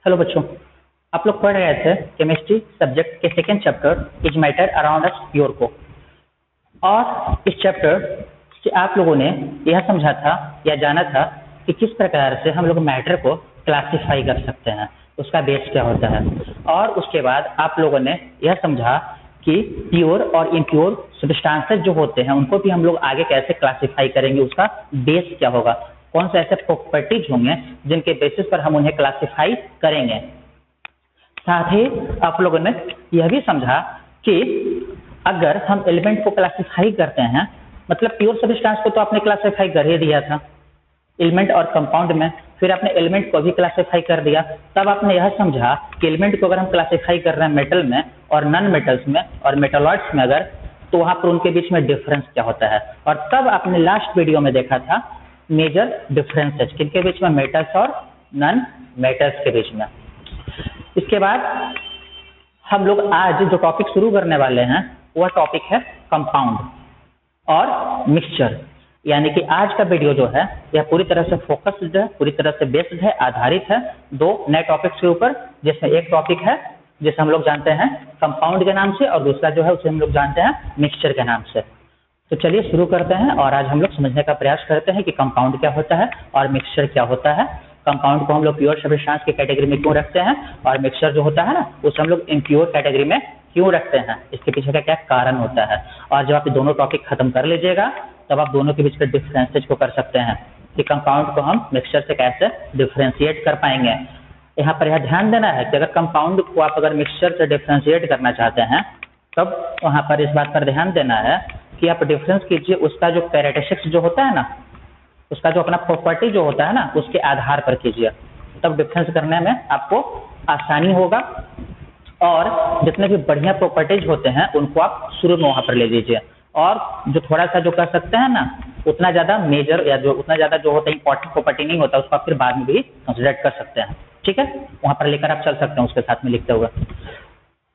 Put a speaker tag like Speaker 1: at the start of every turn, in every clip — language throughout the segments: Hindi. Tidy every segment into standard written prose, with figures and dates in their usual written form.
Speaker 1: हेलो बच्चों, आप लोग पढ़ रहे थे केमिस्ट्री सब्जेक्ट के second chapter is matter around us pure को। और इस चैप्टर से आप लोगों ने यह समझा था या जाना था कि किस प्रकार से हम लोग मैटर को क्लासिफाई कर सकते हैं, उसका बेस क्या होता है। और उसके बाद आप लोगों ने यह समझा कि प्योर और इम्प्योर सब्सटेंसेस जो होते हैं उनको भी हम लोग आगे कैसे क्लासिफाई करेंगे, उसका बेस क्या होगा, कौन से ऐसे प्रॉपर्टीज होंगे जिनके बेसिस पर हम उन्हें क्लासिफाई करेंगे। साथ ही आप लोगों ने यह भी समझा कि अगर हम एलिमेंट को क्लासिफाई करते हैं, मतलब प्योर सब्सटेंस को तो आपने क्लासिफाई कर ही दिया था एलिमेंट और कंपाउंड में, फिर आपने एलिमेंट को भी क्लासिफाई कर दिया। तब आपने यह समझा कि एलिमेंट को अगर हम क्लासिफाई कर रहे हैं मेटल में और नॉन मेटल्स में और मेटालॉइड्स में अगर, तो वहां पर उनके बीच में डिफरेंस क्या होता है। और तब आपने लास्ट वीडियो में देखा था मेजर डिफरेंसेस किनके बीच में, मेटल्स और नॉन मेटल्स के बीच में। इसके बाद हम लोग आज जो टॉपिक शुरू करने वाले हैं वह टॉपिक है कंपाउंड और मिक्सचर। यानी कि आज का वीडियो जो है यह पूरी तरह से फोकस्ड है, पूरी तरह से बेस्ड है, आधारित है दो नए टॉपिक्स के ऊपर, जिसमें एक टॉपिक है जिसे हम लोग जानते हैं कंपाउंड के नाम से और दूसरा जो है उसे हम लोग जानते हैं मिक्सचर के नाम से। तो चलिए शुरू करते हैं और आज हम लोग समझने का प्रयास करते हैं कि कंपाउंड क्या होता है और मिक्सचर क्या होता है। कंपाउंड को हम लोग प्योर सब्सटेंस की कैटेगरी में क्यों रखते हैं और मिक्सचर जो होता है ना उसे हम लोग इम्प्योर कैटेगरी में क्यों रखते हैं, इसके पीछे का क्या कारण होता है। और जब आप दोनों टॉपिक खत्म कर लीजिएगा तब आप दोनों के बीच के डिफरेंसेज को कर सकते हैं कि कंपाउंड को हम मिक्सचर से कैसे डिफरेंशिएट कर पाएंगे। यहाँ पर यह ध्यान देना है कि अगर कंपाउंड को आप अगर मिक्सचर से डिफरेंशिएट करना चाहते हैं तब वहाँ पर इस बात पर ध्यान देना है कि आप डिफरेंस कीजिए उसका जो कैरेक्टरिस्टिक्स जो होता है ना, उसका जो अपना प्रॉपर्टी जो होता है ना उसके आधार पर कीजिए, तब डिफरेंस करने में आपको आसानी होगा। और जितने भी बढ़िया प्रॉपर्टीज होते हैं उनको आप शुरू में वहाँ पर ले लीजिए, और जो थोड़ा सा जो कर सकते हैं ना उतना ज़्यादा मेजर या जो उतना ज़्यादा जो होता है इंपॉर्टेंट प्रॉपर्टी नहीं होता उसको आप फिर बाद में भी कंसिडर कर सकते हैं। ठीक है, वहाँ पर लेकर आप चल सकते हैं उसके साथ में लिखते हुए।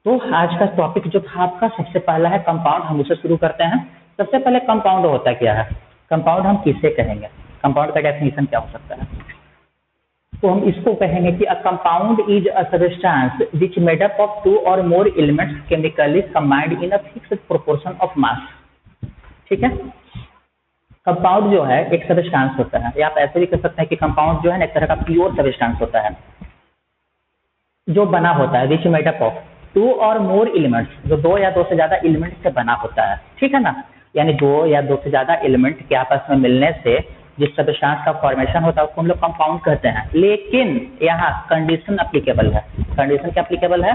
Speaker 1: तो आज का टॉपिक जो था आपका सबसे पहला है कंपाउंड, हम उसे शुरू करते हैं। सबसे पहले कंपाउंड होता क्या है, कंपाउंड हम किसे कहेंगे, कंपाउंड का डेफिनेशन क्या हो सकता है। तो हम इसको कहेंगे कि a compound is a substance which made up of two or more elements chemically combined in a fixed proportion of mass. ठीक है, कंपाउंड जो है एक सब्सटेंस होता है, या आप ऐसे भी कह सकते हैं कि कंपाउंड जो है एक तरह का प्योर सब्सटेंस होता है जो बना होता है which made up of two or more elements, जो दो या दो से ज्यादा एलिमेंट से बना होता है। ठीक है ना, यानी दो या दो से ज्यादा एलिमेंट के आपस में मिलने से जिस सब्सटेंस का फॉर्मेशन होता है उसको हम लोग कंपाउंड कहते हैं। लेकिन यहाँ कंडीशन अप्लीकेबल है। कंडीशन क्या अप्लीकेबल है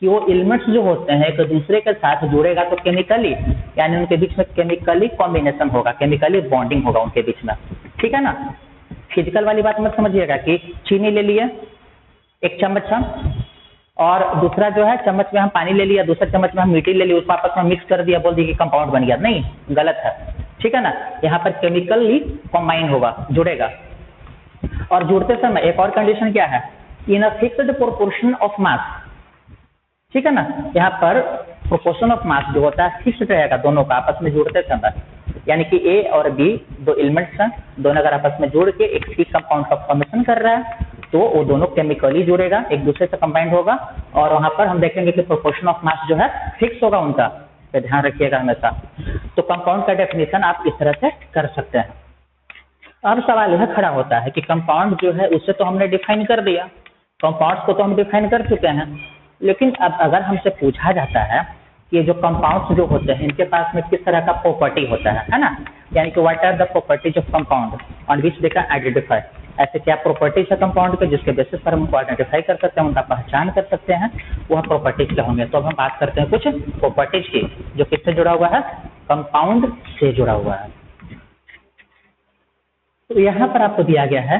Speaker 1: कि वो एलिमेंट्स जो होते हैं एक दूसरे के साथ जुड़ेगा तो केमिकली, यानी उनके बीच में केमिकली कॉम्बिनेशन होगा, केमिकली बॉन्डिंग होगा उनके बीच में। ठीक है ना, फिजिकल वाली बात मत समझिएगा कि चीनी ले लिए एक चम्मच हम, और दूसरा जो है चम्मच में हम पानी ले लिया, दूसरा चम्मच में हम मिट्टी ले ली, उसको आपस में मिक्स कर दिया, बोल दिया कि कंपाउंड बन गया। नहीं, गलत है। ठीक है ना, यहाँ पर केमिकली कॉम्बाइन होगा, जुड़ेगा। और जुड़ते समय एक और कंडीशन क्या है, in a fixed proportion of mass. ठीक है ना, यहाँ पर प्रोपोर्शन ऑफ मास जो होता है फिक्स्ड रहेगा दोनों का आपस में जुड़ते समय, यानी कि ए और बी दो एलिमेंट्स हैं, दोनों अगर आपस में जुड़ के एक सी कंपाउंड का फॉर्मेशन कर रहा है तो वो दोनों केमिकली जुड़ेगा, एक दूसरे से कंबाइंड होगा। और वहां पर हम देखेंगे कि प्रोपोर्शन ऑफ मास जो है फिक्स होगा उनका, तो ध्यान रखिएगा हमेशा। तो कंपाउंड का डेफिनेशन आप इस तरह से कर सकते हैं। अब सवाल यह खड़ा होता है कि कंपाउंड जो है उसे तो हमने डिफाइन कर दिया, कंपाउंड्स को तो हम डिफाइन कर चुके हैं, लेकिन अब अगर हमसे पूछा जाता है कि जो कंपाउंड्स जो होते हैं इनके पास में किस तरह का प्रॉपर्टी होता है ना, यानी कि what are the properties of compound on which they can identify, ऐसे क्या प्रॉपर्टीज है कंपाउंड के जिसके बेसिस पर हम उनको आइडेंटिफाई कर सकते हैं, उनका पहचान कर सकते हैं, वह प्रॉपर्टीज क्या होंगे। तो अब हम बात करते हैं कुछ प्रॉपर्टीज की जो किससे जुड़ा हुआ है, कंपाउंड से जुड़ा हुआ है। तो यहाँ पर आपको दिया गया है,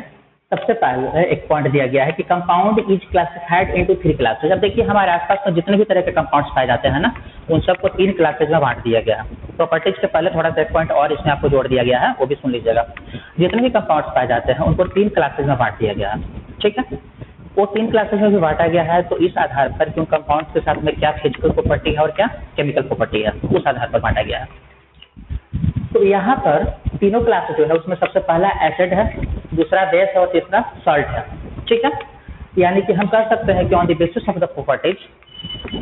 Speaker 1: सबसे पहले एक पॉइंट दिया गया है कि compound is classified into 3 classes. अब देखिए हमारे आसपास में जितने भी तरह के कंपाउंड्स पाए जाते हैं ना उन सबको 3 क्लासेज में बांट दिया गया है। प्रॉपर्टीज के पहले थोड़ा सा एक पॉइंट और इसमें आपको जोड़ दिया गया है, वो भी सुन लीजिएगा। जितने भी कंपाउंड्स पाए जाते हैं उनको 3 क्लासेज में बांट दिया गया है। ठीक है, वो 3 क्लासेज में भी बांटा गया है, तो इस आधार पर कि उन कंपाउंड्स के साथ में क्या फिजिकल प्रॉपर्टी है और क्या केमिकल प्रॉपर्टी है उस आधार पर बांटा गया है। तो यहाँ पर तीनों क्लासेस जो है उसमें सबसे पहला एसिड है, दूसरा बेस है और तीसरा सॉल्ट है। ठीक है, यानी कि हम कह सकते हैं कि on the basis of the properties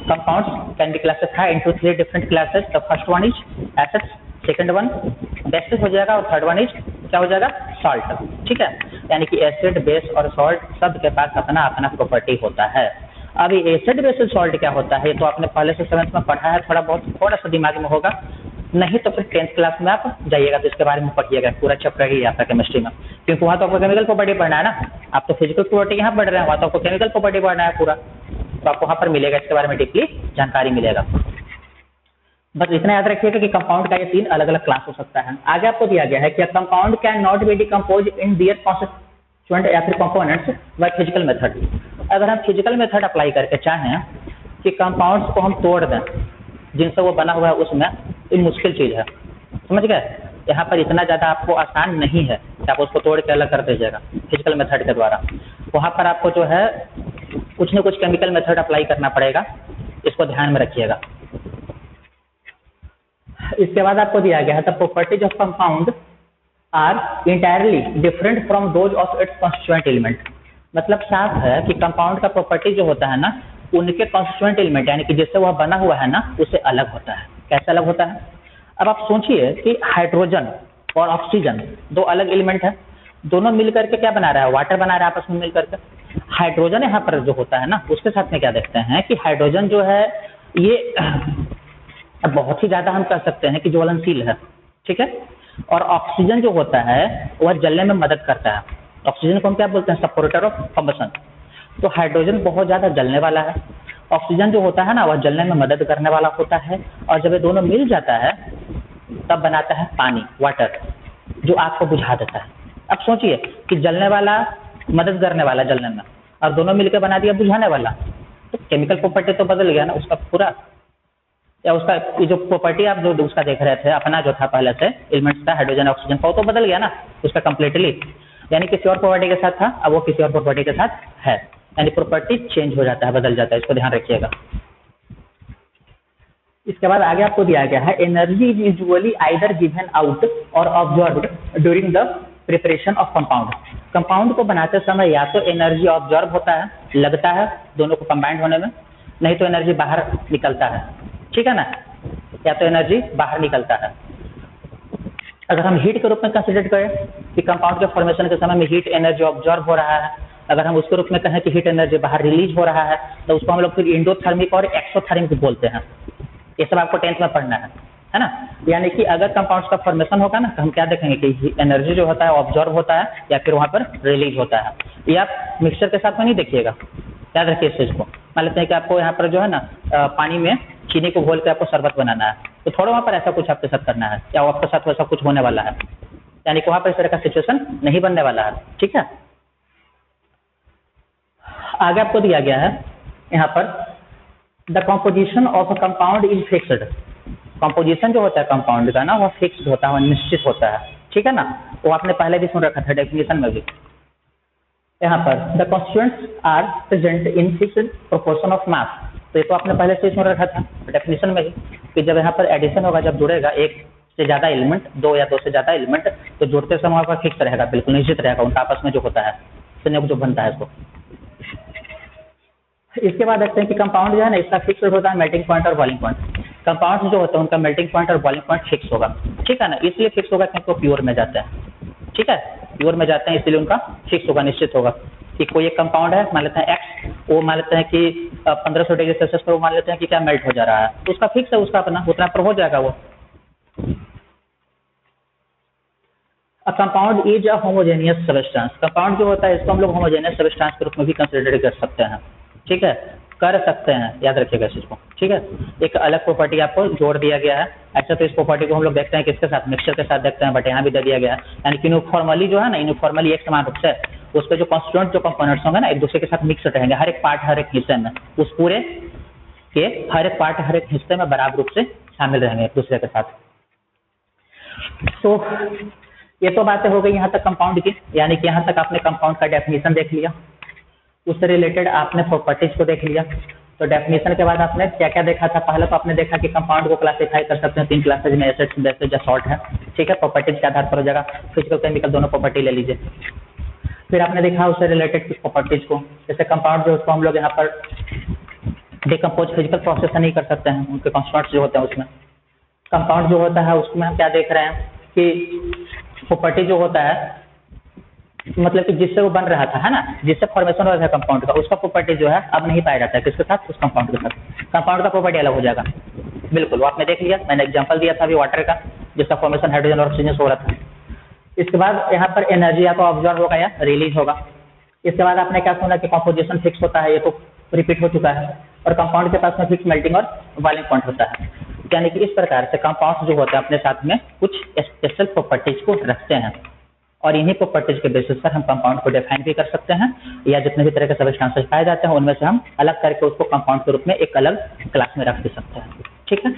Speaker 1: compounds can be classified into 3 different classes. The first one is acids, second one basis हो जाएगा और थर्ड वन इज क्या हो जाएगा, सॉल्ट। ठीक है, यानी कि एसिड, बेस और सॉल्ट सब के पास अपना अपना प्रॉपर्टी होता है। अब ये एसिड बेस सॉल्ट क्या होता है, ये तो आपने पहले से 7th में पढ़ा है, थोड़ा सा दिमाग में होगा, नहीं तो फिर 10th क्लास में आप जाइएगा तो इसके बारे में पढ़िएगा, पूरा चैप्टर ही आपका केमिस्ट्री में, क्योंकि वहाँ तो आपको केमिकल प्रॉपर्टी पढ़ना है ना। आप तो फिजिकल प्रॉपर्टी यहाँ पढ़ रहे हैं, वहाँ तो आपको केमिकल प्रॉपर्टी पढ़ना है पूरा, तो आपको वहाँ पर मिलेगा, इसके बारे में डीपली जानकारी मिलेगा। बस इतना याद रखिएगा कि कंपाउंड का ये 3 अलग अलग क्लास हो सकता है। आगे आपको दिया गया है कि compound can not be decompose in their constituent या फिर कंपोनेंट्स बाय फिजिकल मेथड। अगर हम फिजिकल मेथड अप्लाई करके चाहें कि कंपाउंड्स को हम तोड़ दें जिनसे वो बना हुआ है, उसमें ये मुश्किल चीज़ है, समझ गए। यहाँ पर इतना ज़्यादा आपको आसान नहीं है कि आप उसको तोड़ के अलग कर दीजिएगा फिजिकल मेथड के द्वारा। वहाँ पर आपको जो है कुछ न कुछ केमिकल मेथड अप्लाई करना पड़ेगा, इसको ध्यान में रखिएगा। इसके बाद आपको दिया गया है the properties of compound are entirely different from those of its constituent element. मतलब साफ है कि कंपाउंड का प्रॉपर्टी जो होता है ना, उनके कॉन्स्टिट्यूएंट एलिमेंट यानी कि जिससे वह बना हुआ है ना, उससे अलग होता है। कैसे अलग होता है? अब आप सोचिए कि हाइड्रोजन और ऑक्सीजन 2 अलग एलिमेंट है, दोनों मिलकर के क्या बना रहा है, वाटर बना रहा है आपस में मिलकर के। हाइड्रोजन यहाँ पर जो होता है ना, उसके साथ में क्या देखते हैं कि हाइड्रोजन जो है ये बहुत ही ज्यादा हम कह सकते हैं कि ज्वलनशील है, ठीक है। और ऑक्सीजन जो होता है वह जलने में मदद करता है। ऑक्सीजन को हम क्या बोलते हैं, सपोर्टर ऑफ कम्बसन। तो हाइड्रोजन बहुत ज्यादा जलने वाला है, ऑक्सीजन जो होता है ना वह जलने में मदद करने वाला होता है, और जब ये दोनों मिल जाता है तब बनाता है पानी, वाटर, जो आग को बुझा देता है। अब सोचिए कि जलने वाला मदद करने वाला जलने में, और दोनों मिलकर बना दिया बुझाने वाला, तो केमिकल प्रॉपर्टी तो बदल गया ना उसका पूरा, या उसका ये जो प्रॉपर्टी आप जो उसका देख रहे थे अपना जो था पहले से एलिमेंट्स का हाइड्रोजन ऑक्सीजन का, वो तो बदल गया ना उसका कंप्लीटली। यानी किसी और प्रॉपर्टी के साथ था, अब वो किसी और प्रॉपर्टी के साथ है, यानी प्रॉपर्टी चेंज हो जाता है, बदल जाता है, इसको ध्यान रखिएगा। इसके बाद आगे आपको दिया गया है energy is usually either given out or observed during the preparation of compound. Compound को बनाते समय या तो एनर्जी ऑब्जर्व होता है, लगता है दोनों को कंबाइंड होने में, नहीं तो एनर्जी बाहर निकलता है, ठीक है ना, या तो एनर्जी बाहर निकलता है। अगर हम हीट के रूप में कंसिडर करें कि कंपाउंड के फॉर्मेशन के समय में हीट एनर्जी ऑब्जर्व हो रहा है, अगर हम उसके रूप में कहें कि हीट एनर्जी बाहर रिलीज हो रहा है, तो उसको हम लोग फिर इंडोथर्मिक और एक्सोथर्मिक बोलते हैं। ये सब आपको 10th में पढ़ना है ना। यानी कि अगर कंपाउंड्स का फॉर्मेशन होगा ना, तो हम क्या देखेंगे कि एनर्जी जो होता है ऑब्जर्व होता है या फिर वहां पर रिलीज होता है। ये आप मिक्सचर के साथ में नहीं देखिएगा, याद रखिए इस चीज को। मान लेते हैं कि आपको यहाँ पर जो है ना पानी में चीनी को घोल के आपको शरबत बनाना है, तो थोड़ा वहाँ पर ऐसा कुछ आपके साथ करना है, या आपके साथ वैसा कुछ होने वाला है, यानी कि वहाँ पर इस तरह का सिचुएशन नहीं बनने वाला है, ठीक है। आगे आपको दिया गया है यहाँ पर the composition of a compound is fixed. Composition जो होता है कंपाउंड का ना, वो फिक्स्ड होता है, निश्चित होता है, ठीक है ना। वो आपने पहले भी सुन रखा था डेफिनेशन में भी। यहाँ पर the constituents are present in fixed proportion of mass, तो ये तो आपने पहले से सुन रखा था डेफिनेशन में ही कि जब यहाँ पर एडिशन होगा, जब जुड़ेगा एक से ज्यादा एलिमेंट, 2 या 2 से ज्यादा एलिमेंट, तो जुड़ते समय पर फिक्स रहेगा, बिल्कुल निश्चित रहेगा उनका आपस में जो होता है, संयोग जो बनता है इसको। इसके बाद देखते हैं कि कंपाउंड जो है ना, इसका फिक्स होता है मेल्टिंग पॉइंट और बॉइलिंग पॉइंट। कंपाउंड जो होता है उनका मेल्टिंग पॉइंट और बॉइलिंग पॉइंट फिक्स होगा, ठीक है ना। इसलिए फिक्स होगा क्योंकि वो प्योर में जाते हैं, ठीक है, प्योर में जाते हैं, इसलिए उनका फिक्स होगा, निश्चित होगा। कि कोई एक कंपाउंड है, मान लेते हैं एक्स, वो मान लेते हैं कि 1500 डिग्री सेल्सियस पर वो मान लेते हैं कि क्या मेल्ट हो जा रहा है, तो उसका फिक्स है, उसका अपना उतना पर हो जाएगा वो। अ compound is a homogeneous substance. Compound जो होता है इसको हम लोग होमोजेनियस सब्सटेंस के रूप में भी कंसिडर कर सकते हैं, ठीक है, कर सकते हैं, याद रखिएगा इस चीज को, ठीक है। एक अलग प्रॉपर्टी आपको जोड़ दिया गया है। ऐसा तो इस प्रॉपर्टी को हम लोग देखते हैं किसके साथ, मिक्सचर के साथ देखते हैं, बट यहाँ भी दे दिया गया है। यानी कि यूनिफॉर्मली जो है ना, यूनिफॉर्मली एक समान रूप से उसके जो कॉन्स्टिट्यूएंट जो कंपोनेंट्स होंगे ना, एक दूसरे के साथ मिक्स रहेंगे, हर एक पार्ट हर एक हिस्से में, उस पूरे के हर एक पार्ट हर एक हिस्से में बराबर रूप से शामिल रहेंगे एक दूसरे के साथ। तो ये तो बातें हो गई यहाँ तक कंपाउंड की, यानी कि यहाँ तक आपने कंपाउंड का डेफिनेशन देख लिया, उससे रिलेटेड आपने प्रॉपर्टीज को देख लिया। तो डेफिनेशन के बाद आपने क्या क्या देखा था, पहले तो आपने देखा कि कंपाउंड को क्लासिफाई कर सकते हैं 3 क्लासेज में, एसिड्स, बेसेस या सॉल्ट है, ठीक है, प्रॉपर्टीज के आधार पर हो जाएगा। फिजिकल केमिकल दोनों प्रॉपर्टी ले लीजिए। फिर आपने देखा उससे रिलेटेड कुछ प्रॉपर्टीज को, जैसे कंपाउंड जो उसको हम लोग यहाँ पर डिकम्पोज फिजिकल प्रोसेस से नहीं कर सकते हैं, उनके कॉन्स्टिट्यूएंट्स जो होते हैं उसमें। कंपाउंड जो होता है उसमें हम क्या देख रहे हैं कि प्रॉपर्टी जो होता है मतलब कि जिससे वो बन रहा था, है ना, जिससे फॉर्मेशन हो रहा था कंपाउंड का, उसका प्रॉपर्टी जो है अब नहीं पाया जाता है किसके साथ, उस कंपाउंड के साथ। कंपाउंड का प्रॉपर्टी अलग हो जाएगा। बिल्कुल, वो आपने देख लिया, मैंने एग्जांपल दिया था अभी वाटर का, जिसका फॉर्मेशन हाइड्रोजन और ऑक्सीजन से हो रहा था। इसके बाद यहाँ पर एनर्जी या तो ऑब्जॉर्व होगा या रिलीज होगा। इसके बाद आपने क्या सुना कि कॉम्पोजिशन फिक्स होता है, ये तो रिपीट हो चुका है। और कंपाउंड के पास में फिक्स मेल्टिंग और बॉइलिंग पॉइंट होता है। यानी कि इस प्रकार से कंपाउंड्स जो होते हैं अपने साथ में कुछ स्पेशल प्रॉपर्टीज को रखते हैं, और इन्हीं प्रॉपर्टीज के बेसिस पर हम कंपाउंड को डिफाइन भी कर सकते हैं, या जितने भी तरह के सब्सटेंसेस पाए जाते हैं उनमें से हम अलग करके उसको कंपाउंड के रूप में एक अलग क्लास में रख भी सकते हैं। ठीक है,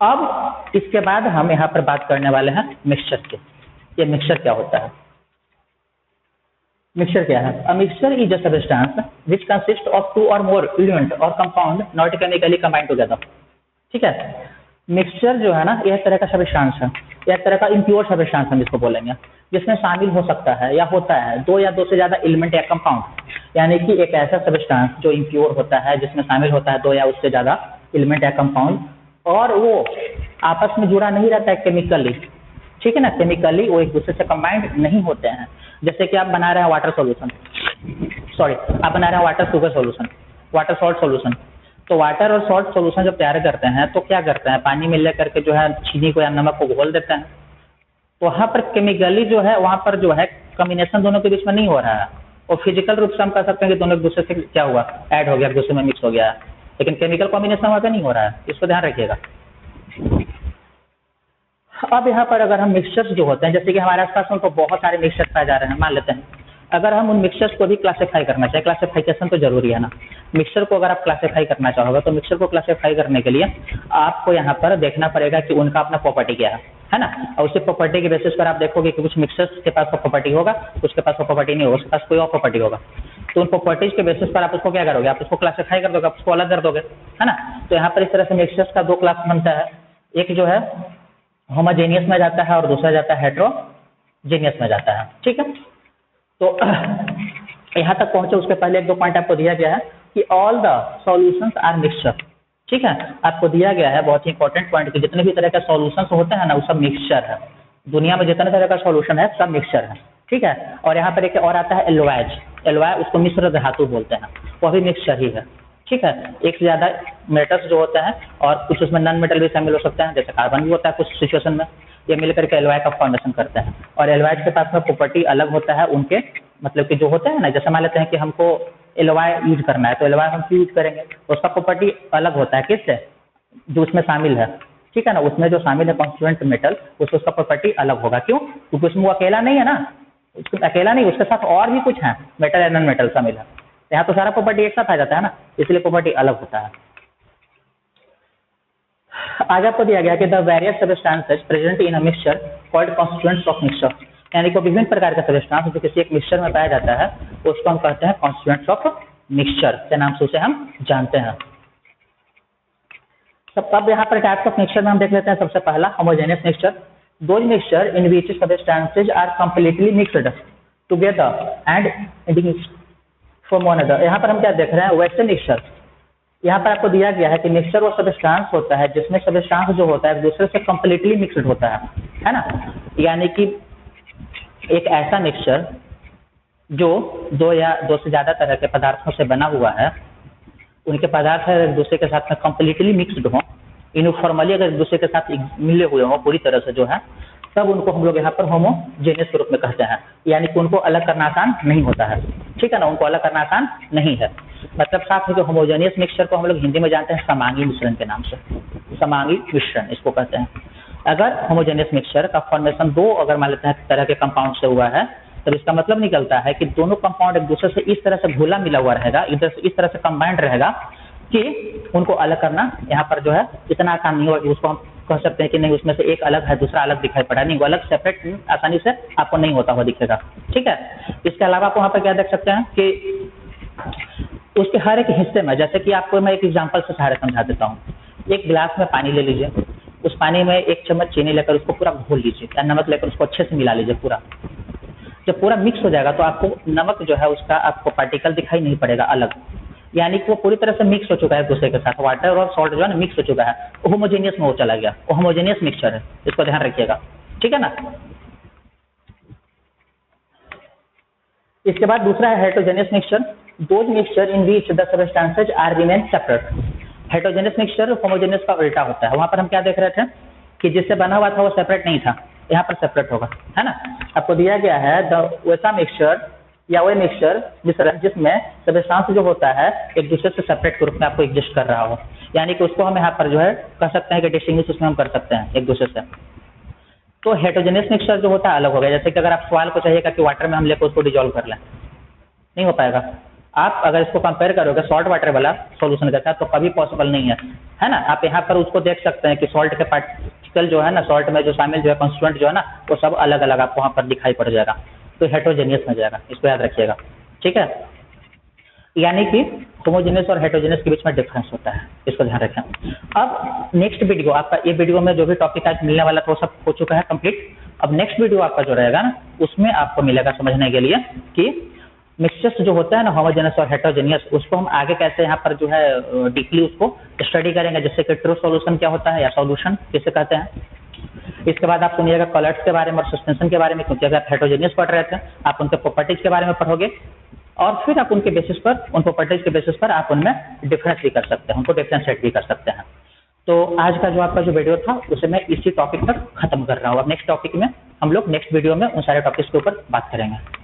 Speaker 1: अब इसके बाद हम यहाँ पर बात करने वाले हैं मिक्सचर की। ये मिक्सचर क्या होता है? मिक्सचर क्या है? A mixture is a substance which consist of two or more element or compound not chemically combined together. ठीक है, मिक्सचर जो है ना, यह तरह का सब्सटेंस है, यह तरह का इम्प्योर सब्सटेंस हम इसको बोलेंगे, जिसमें शामिल हो सकता है या होता है दो या दो से ज्यादा एलिमेंट या कंपाउंड। यानी कि एक ऐसा सब्सटेंस जो इम्प्योर होता है, जिसमें शामिल होता है दो या उससे ज्यादा एलिमेंट या कंपाउंड, और वो आपस में जुड़ा नहीं रहता है केमिकली। ठीक है ना, केमिकली वो एक दूसरे से कंबाइंड नहीं होते हैं। जैसे कि आप बना रहे हैं वाटर सोल्यूशन, सॉरी आप बना रहे हैं water sugar solution, water salt solution. तो वाटर और सॉल्ट सोल्यूशन जब तैयार करते हैं तो क्या करते हैं, पानी में ले करके जो है चीनी को या नमक को घोल देते हैं। तो वहाँ पर केमिकली जो है वहाँ पर जो है कॉम्बिनेशन दोनों के बीच में नहीं हो रहा है, और फिजिकल रूप से हम कह सकते हैं कि दोनों एक दूसरे से क्या हुआ, ऐड हो गया, एक दूसरे में मिक्स हो गया है, लेकिन केमिकल कॉम्बिनेशन वहाँ पे नहीं हो रहा है, इसको ध्यान रखिएगा। अब यहाँ पर अगर हम मिक्सचर्स जो होते हैं, जैसे कि हमारे आसपास में तो बहुत सारे मिक्सचर्स पाए जा रहे हैं, मान लेते हैं अगर हम उन मिक्सचर्स को भी क्लासिफाई करना चाहें, क्लासिफिकेशन तो जरूरी है ना। मिक्सचर को अगर आप क्लासिफाई करना चाहोगे तो मिक्सचर को क्लासिफाई करने के लिए आपको यहाँ पर देखना पड़ेगा कि उनका अपना प्रॉपर्टी क्या है ना। और उसी प्रॉपर्टी के बेसिस पर आप देखोगे कि कुछ मिक्सचर्स के पास प्रॉपर्टी होगा, कुछ के पास प्रॉपर्टी नहीं होगा, उसके पास कोई और प्रॉपर्टी होगा। तो उन प्रॉपर्टीज के बेसिस पर आप उसको क्या करोगे, आप उसको क्लासिफाई कर दोगे, आप उसको अलग कर दोगे, है ना। तो यहाँ पर इस तरह से मिक्सचर्स का दो क्लास बनता है, एक जो है होमोजेनियस में जाता है और दूसरा जाता है हेट्रोजेनियस में जाता है। ठीक है, तो यहाँ तक पहुंचे उसके पहले एक दो पॉइंट आपको दिया गया है कि all the solutions are mixture. ठीक है, आपको दिया गया है बहुत ही इंपॉर्टेंट पॉइंट कि जितने भी तरह के सॉल्यूशंस होते हैं ना वो सब मिक्सचर है। दुनिया में जितने तरह का सॉल्यूशन है सब मिक्सचर है। ठीक है, और यहाँ पर एक और आता है एल्वाइज, एल्वाय उसको मिश्र धातु बोलते हैं, वो भी मिक्सचर ही है। ठीक है, एक से ज्यादा मेटल्स जो होते हैं और कुछ उसमें नॉन मेटल भी शामिल हो सकते हैं, जैसे कार्बन भी होता है कुछ सिचुएशन में, ये मिलकर के एल्वाय का फॉर्मेशन करते हैं। और एल्वाइज के पास में प्रॉपर्टी अलग होता है उनके, मतलब कि जो होते हैं ना, जैसे मान लेते हैं कि हमको एल्वाय यूज करना है तो एल्वाय हम क्यों यूज करेंगे, उसका प्रॉपर्टी अलग होता है किससे, जो उसमें शामिल है। ठीक है ना, उसमें जो शामिल है कॉन्स्टिट्यूएंट मेटल, उसका प्रॉपर्टी अलग होगा। क्यों? क्योंकि उसमें वो अकेला नहीं है ना, उसको अकेला नहीं, उसके साथ और भी कुछ है मेटल या नॉन मेटल शामिल है। यहाँ तो सारा प्रॉपर्टी एक साथ आ जाता है ना, इसलिए प्रॉपर्टी अलग होता है। आगे आपको दिया गया कि the various substances present in a mixture called constituents of mixture, यानी कि विभिन्न प्रकार का सब्सटेंस जो किसी एक मिक्सचर में पाया जाता है उसको हम कहते हैं कॉन्स्टिट्यूएंट्स ऑफ मिक्सचर के नाम से उसे हम जानते हैं। अब यहाँ पर टाइप्स ऑफ मिक्सचर में हम देख लेते हैं। सबसे पहला homogeneous mixture, those mixture in which substances are completely mixed together and from one other. यहाँ पर हम क्या देख रहे हैं, वैसे मिक्सचर। यहाँ पर आपको दिया गया है कि मिक्सचर वो सब्सटेंस होता है जिसमें सब्सटेंस जो होता है दूसरे से कंप्लीटली मिक्स्ड होता है ना। यानी कि एक ऐसा मिक्सचर जो दो या दो से ज्यादा तरह के पदार्थों से बना हुआ है, उनके पदार्थ एक दूसरे के साथ में कंप्लीटली मिक्स्ड हो, यूनिफॉर्मली अगर एक दूसरे के साथ मिले हुए हो पूरी तरह से जो है, तब उनको हम लोग यहाँ पर होमोजेनियस के रूप में कहते हैं। यानी कि उनको अलग करना आसान नहीं होता है। ठीक है ना, उनको अलग करना आसान नहीं है। मतलब साफ है कि होमोजेनियस मिक्सचर को हम लोग हिंदी में जानते हैं समांगी मिश्रण के नाम से, समांगी मिश्रण इसको कहते हैं। अगर होमोजेनियस मिक्सचर का फॉर्मेशन दो अगर मान लेते हैं तरह के कंपाउंड से हुआ है, तो इसका मतलब निकलता है कि दोनों कंपाउंड एक दूसरे से इस तरह से घुला मिला हुआ रहेगा, इधर से इस तरह से कंबाइंड रहेगा कि उनको अलग करना यहाँ पर जो है इतना आसान नहीं होगा कि उसको हम कह सकते हैं कि नहीं उसमें से एक अलग है दूसरा अलग दिखाई पड़ा, नहीं वो अलग सेपरेट आसानी से आपको नहीं होता हुआ दिखेगा। ठीक है, इसके अलावा आप वहाँ पर क्या देख सकते हैं कि उसके हर एक हिस्से में, जैसे कि आपको मैं एक एग्जांपल से सहारे समझा देता हूँ। एक गिलास में पानी ले लीजिए, उस पानी में एक चम्मच चीनी लेकर उसको पूरा घोल लीजिए या नमक लेकर उसको अच्छे से मिला लीजिए पूरा। जब पूरा मिक्स हो जाएगा तो आपको नमक जो है उसका आपको पार्टिकल दिखाई नहीं पड़ेगा अलग, यानी कि वो पूरी तरह से मिक्स हो चुका है एक दूसरे के साथ, वाटर और सॉल्ट जो है ना मिक्स हो चुका है, होमोजेनियस में वो चला गया, वो होमोजेनियस मिक्सचर है, इसको ध्यान रखिएगा, ठीक है ना। इसके बाद दूसरा है heterogeneous mixture, those mixture in which the substances are remain separate. Heterogeneous mixture homogeneous का उल्टा होता है, वहां पर हम क्या देख रहे थे कि जिससे बना हुआ था वो सेपरेट नहीं था, यहाँ पर सेपरेट होगा, है ना। आपको दिया गया है वैसा मिक्सचर या वही मिक्सचर जिसमें सबस्टेंस जो होता है एक दूसरे से सेपरेट के रूप में आपको एग्जिस्ट कर रहा हो, यानी कि उसको हम यहाँ पर जो है कह सकते हैं कि डिस्टिंग्विश उसमें हम कर सकते हैं एक दूसरे से। तो हेटेरोजेनियस मिक्सचर जो होता है अलग हो गया, जैसे कि अगर आप सवाल को चाहिएगा कि वाटर में हम लेकर उसको डिजोल्व कर लें, नहीं हो पाएगा। आप अगर इसको कंपेयर करोगे सॉल्ट वाटर वाला सॉल्यूशन के साथ तो कभी पॉसिबल नहीं है ना। आप यहाँ पर उसको देख सकते हैं कि सॉल्ट के पार्टिकल जो है ना, सॉल्ट में जो शामिल जो है कॉन्स्टिट्यूएंट जो है ना, वो सब अलग अलग आपको वहाँ पर दिखाई पड़ जाएगा, तो हेटेरोजेनियस में जाएगा, इसको याद रखिएगा, ठीक है। यानी कि होमोजेनियस और हेटेरोजेनियस के बीच में डिफरेंस होता है, इसको ध्यान रखें। अब नेक्स्ट वीडियो आपका, ये वीडियो में जो भी टॉपिक आज मिलने वाला था वो सब हो चुका है कंप्लीट। अब नेक्स्ट वीडियो आपका जो रहेगा ना, उसमें आपको मिलेगा समझने के लिए कि मिक्सचर्स जो होता है ना होमोजेनियस और हेटेरोजेनियस, उसको हम आगे कैसे यहाँ पर जो है डीपली उसको स्टडी करेंगे, जैसे कि ट्रू सॉल्यूशन क्या होता है या सॉल्यूशन किसे कहते हैं। इसके बाद आप सुनिएगा कलर्स के बारे में और सस्पेंशन के बारे में, क्योंकि अगर आप हेटेरोजेनियस पढ़ रहे थे आप उनके प्रॉपर्टीज के बारे में पढ़ोगे और फिर आप उनके बेसिस पर, उन प्रॉपर्टीज के बेसिस पर आप उनमें डिफरेंस भी कर सकते हैं, उनको डिफरेंशिएट भी कर सकते हैं। तो आज का जो आपका जो वीडियो था उसे मैं इसी टॉपिक पर खत्म कर रहा हूँ। अब नेक्स्ट टॉपिक में हम लोग नेक्स्ट वीडियो में उन सारे टॉपिक्स के ऊपर बात करेंगे।